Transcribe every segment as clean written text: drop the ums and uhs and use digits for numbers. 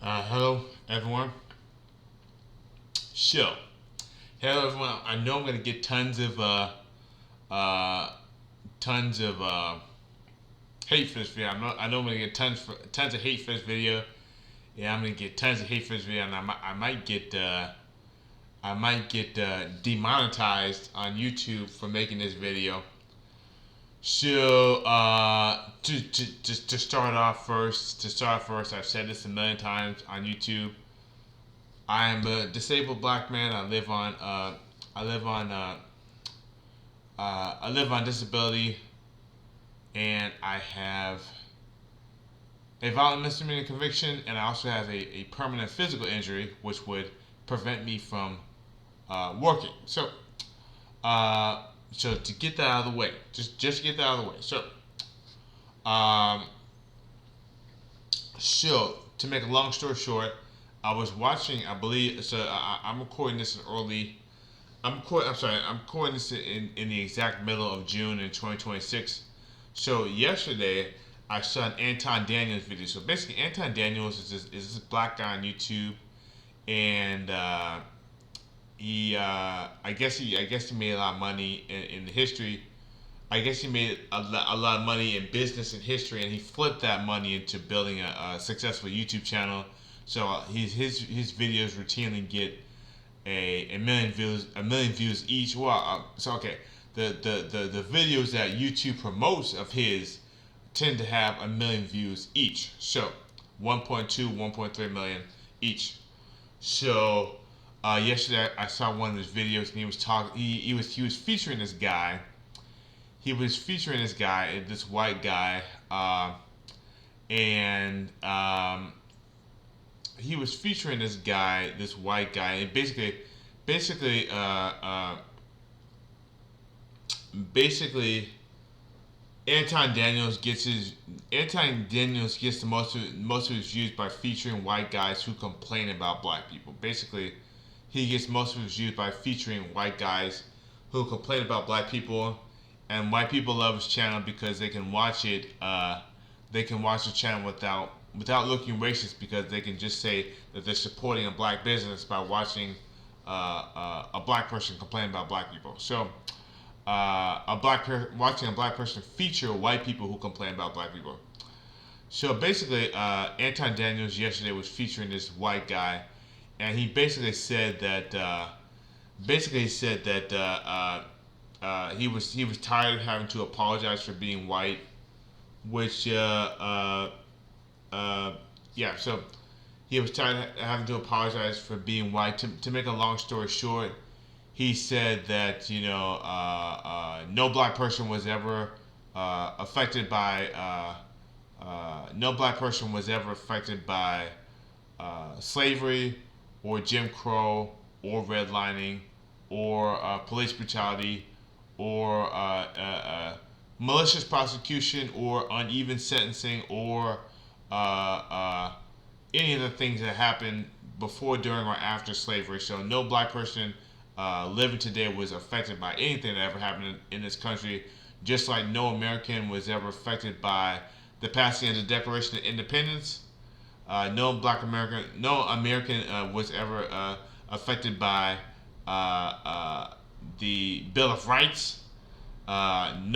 Hello, everyone. So, hello, everyone. I know I'm gonna get uh, tons of hate for this video. I know I'm gonna get tons of hate for this video. Yeah, I'm gonna get tons of hate for this video, and I might get demonetized on YouTube for making this video. So, to start first, I've said this a million times on YouTube. I am a disabled black man. I live on I live on disability, and I have a violent misdemeanor conviction, and I also have a permanent physical injury, which would prevent me from working. Uh, so to get that out of the way, just get that out of the way. Um, so to make a long story short, I was watching. I believe so. I'm recording this in early. I'm recording this in the exact middle of June in 2026. So yesterday, I saw an Anton Daniels video. So basically, Anton Daniels is this black guy on YouTube, and I guess he made a lot of money in the history. I guess he made a lot of money in business and history, and he flipped that money into building a successful YouTube channel. So his videos routinely get a million views each. Well, okay, the videos that YouTube promotes of his tend to have a million views each. So 1.2, 1.3 million each. So yesterday I saw one of his videos, and he was talking. He was featuring this guy. He was featuring this white guy, and he was featuring this white guy, and basically, basically, Anton Daniels gets the most of his views by featuring white guys who complain about black people. Basically, he gets most of his views by featuring white guys who complain about black people, and white people love his channel because they can watch it. They can watch the channel without looking racist, because they can just say that they're supporting a black business by watching a black person complain about black people. So, watching a black person feature white people who complain about black people. So basically, Anton Daniels yesterday was featuring this white guy, and he basically said that he was tired of having to apologize for being white, which yeah. So he was tired of having to apologize for being white. To make a long story short, he said that no black person was ever affected by slavery or Jim Crow or redlining or police brutality or malicious prosecution or uneven sentencing or any of the things that happened before, during, or after slavery. So no black person living today was affected by anything that ever happened in this country, just like no American was ever affected by the passing of the Declaration of Independence. No American was ever affected by the Bill of Rights. And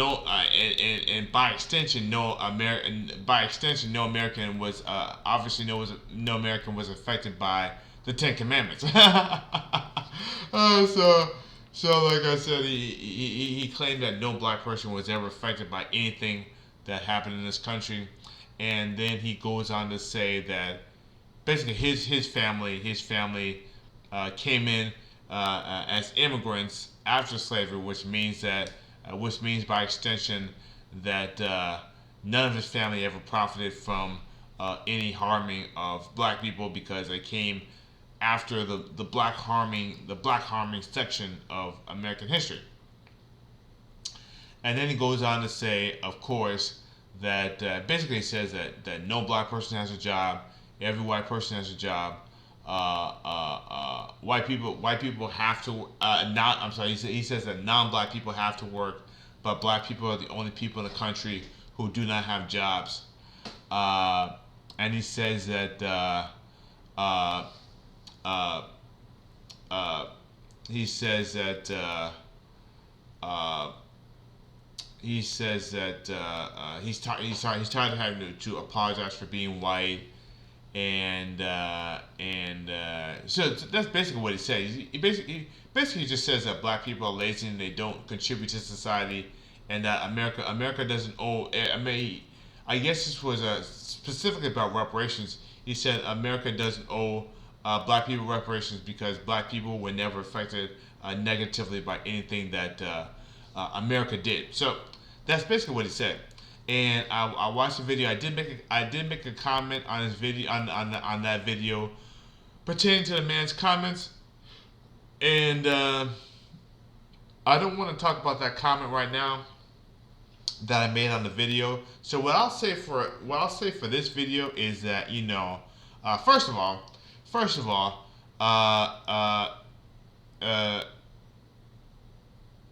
by extension, no American was obviously no American was affected by the Ten Commandments. So like I said, he claimed that no black person was ever affected by anything that happened in this country, and then he goes on to say that basically his family came in as immigrants after slavery, which means by extension that none of his family ever profited from any harming of black people, because they came after the black harming section of American history. And then he goes on to say, of course, that basically he says that no black person has a job, every white person has a job. White people have to not. I'm sorry. He says that non-black people have to work, but black people are the only people in the country who do not have jobs. And he says that Uh, uh, uh, he says that uh, he's tired of having to apologize for being white, and so that's basically what he said. He basically just says that black people are lazy and they don't contribute to society, and that America doesn't owe. I mean, I guess this was specifically about reparations. He said America doesn't owe black people reparations because black people were never affected negatively by anything that America did. So that's basically what he said. And I watched the video. I did make a comment on his video on that video pertaining to the man's comments, and I don't want to talk about that comment right now that I made on the video. So what I'll say for this video is that first of all, uh, uh, uh,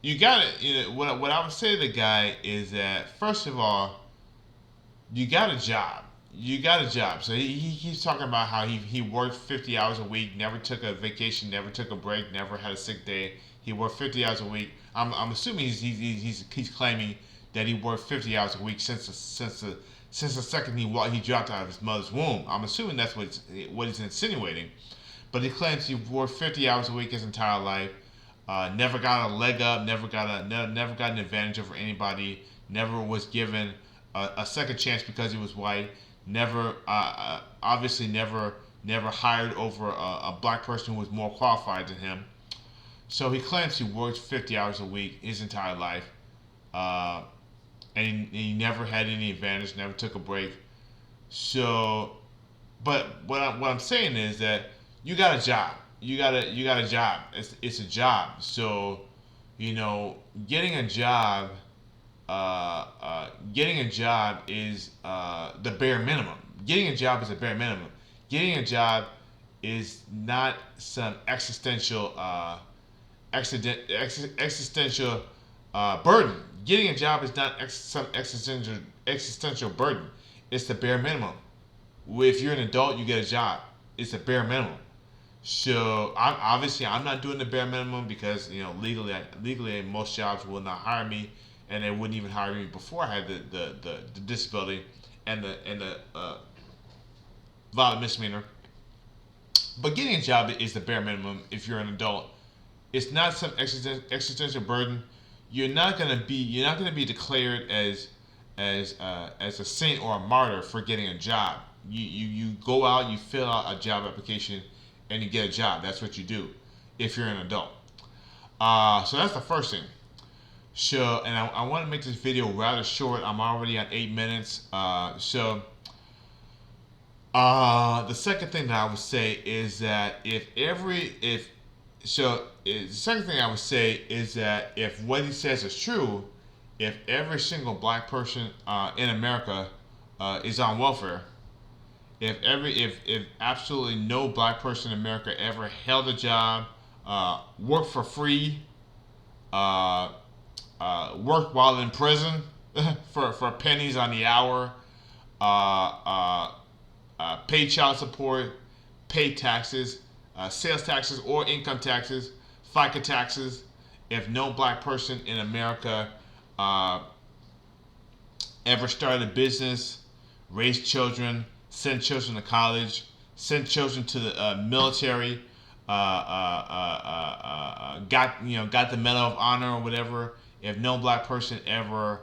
you got to what I would say to the guy is that first of all, you got a job. You got a job. So he keeps talking about how he worked 50 hours a week, never took a vacation, never took a break, never had a sick day. He worked 50 hours a week. I'm assuming he's claiming that he worked 50 hours a week since the second he dropped out of his mother's womb. I'm assuming that's what he's insinuating. But he claims he worked 50 hours a week his entire life. Never got a leg up. Never got an advantage over anybody. Never was given a second chance because he was white. Never, obviously, never hired over a black person who was more qualified than him. So he claims he worked 50 hours a week his entire life, uh, and he never had any advantage. Never took a break. So, but what I'm saying is that you got a job. You got a job. It's a job. So, getting a job getting a job is the bare minimum. Getting a job is a bare minimum. Getting a job is not some existential burden. Getting a job is not some existential burden. It's the bare minimum. If you're an adult, you get a job. It's the bare minimum. So I'm not doing the bare minimum because legally most jobs will not hire me, and they wouldn't even hire me before I had the disability and the violent misdemeanor. But getting a job is the bare minimum if you're an adult. It's not some existential burden. You're not gonna be declared as a saint or a martyr for getting a job. You go out, you fill out a job application, and you get a job. That's what you do if you're an adult. So that's the first thing. So, and I want to make this video rather short. I'm already at 8 minutes. The second thing that I would say is that the second thing I would say is that if what he says is true, if every single black person in America is on welfare, if absolutely no black person in America ever held a job, worked for free, worked while in prison for pennies on the hour, pay child support, pay taxes, sales taxes or income taxes, FICA taxes. If no black person in America ever started a business, raised children, sent children to college, sent children to the military, got the Medal of Honor or whatever. If no black person ever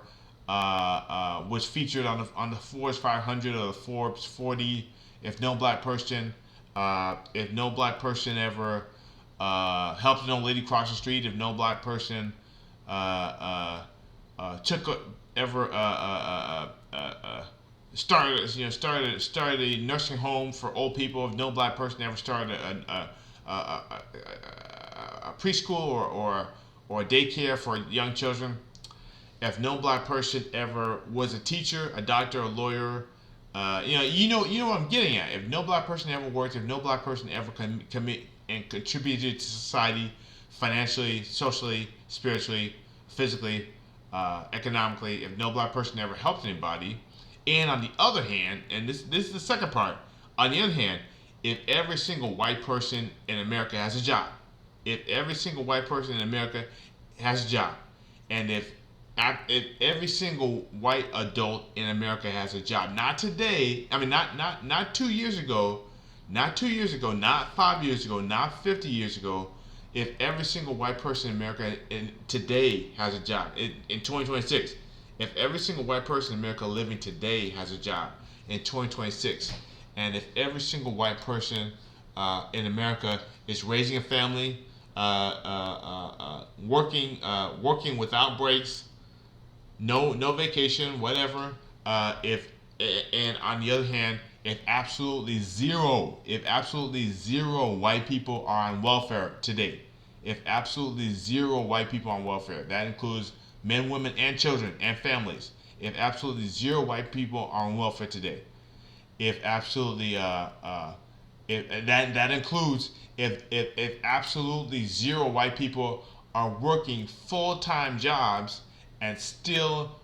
was featured on the Forbes 500 or the Forbes 40, if no black person ever helped an old lady cross the street, if no black person took ever started a nursing home for old people, if no black person ever started a preschool or a daycare for young children, if no black person ever was a teacher, a doctor, a lawyer, you know what I'm getting at. If no black person ever worked, if no black person ever commit and contributed to society, financially, socially, spiritually, physically, economically, if no black person ever helped anybody, and on the other hand, and this is the second part, on the other hand, if every single white person in America has a job, if every single white person in America has a job, and if every single white adult in America has a job, not today, I mean not 2 years ago, not 2 years ago, not 5 years ago, not 50 years ago, if every single white person in America today has a job in 2026, if every single white person in America living today has a job in 2026, and if every single white person in America is raising a family, working without breaks, no vacation, whatever. If and on the other hand, if absolutely zero white people are on welfare today, if absolutely zero white people on welfare, that includes men, women, and children and families. If absolutely zero white people are on welfare today, if absolutely if that includes if absolutely zero white people are working full-time jobs and still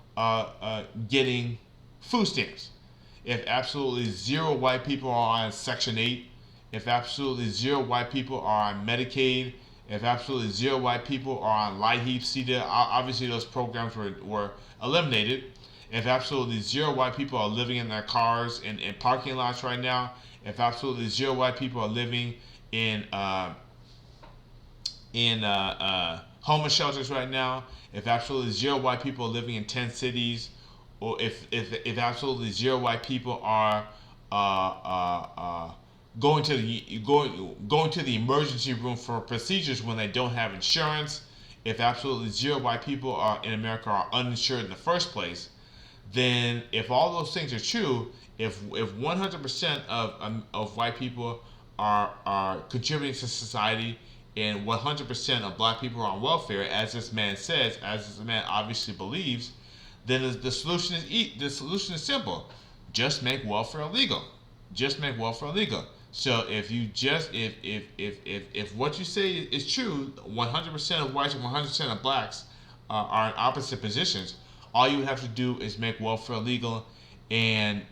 getting food stamps, if absolutely zero white people are on Section 8, if absolutely zero white people are on Medicaid, if absolutely zero white people are on light heap, obviously those programs were eliminated. If absolutely zero white people are living in their cars in parking lots right now, if absolutely zero white people are living in homeless shelters right now, if absolutely zero white people are living in 10 cities, or if absolutely zero white people are going to the emergency room for procedures when they don't have insurance, if absolutely zero white people are in America are uninsured in the first place, then if all those things are true, if 100% of white people are contributing to society, and 100% of black people are on welfare, as this man says, as this man obviously believes, then the solution is simple: just make welfare illegal. Just make welfare illegal. So if what you say is true, 100% of whites and 100% of blacks are in opposite positions. All you have to do is make welfare legal, and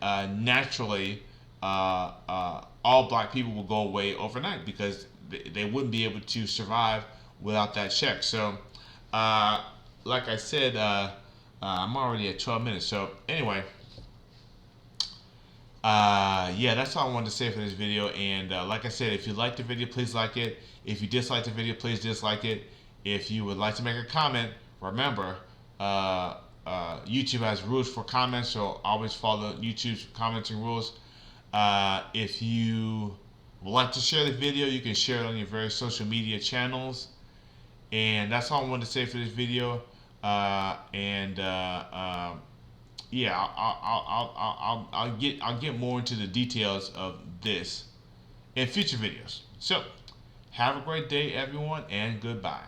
naturally, all black people will go away overnight because they wouldn't be able to survive without that check. So, like I said, I'm already at 12 minutes. So anyway, yeah, that's all I wanted to say for this video. And like I said, if you liked the video, please like it. If you disliked the video, please dislike it. If you would like to make a comment, remember, YouTube has rules for comments, so always follow YouTube's commenting rules. If you would like to share the video, you can share it on your various social media channels. And that's all I wanted to say for this video. Yeah, I'll get more into the details of this in future videos. So, have a great day, everyone, and goodbye.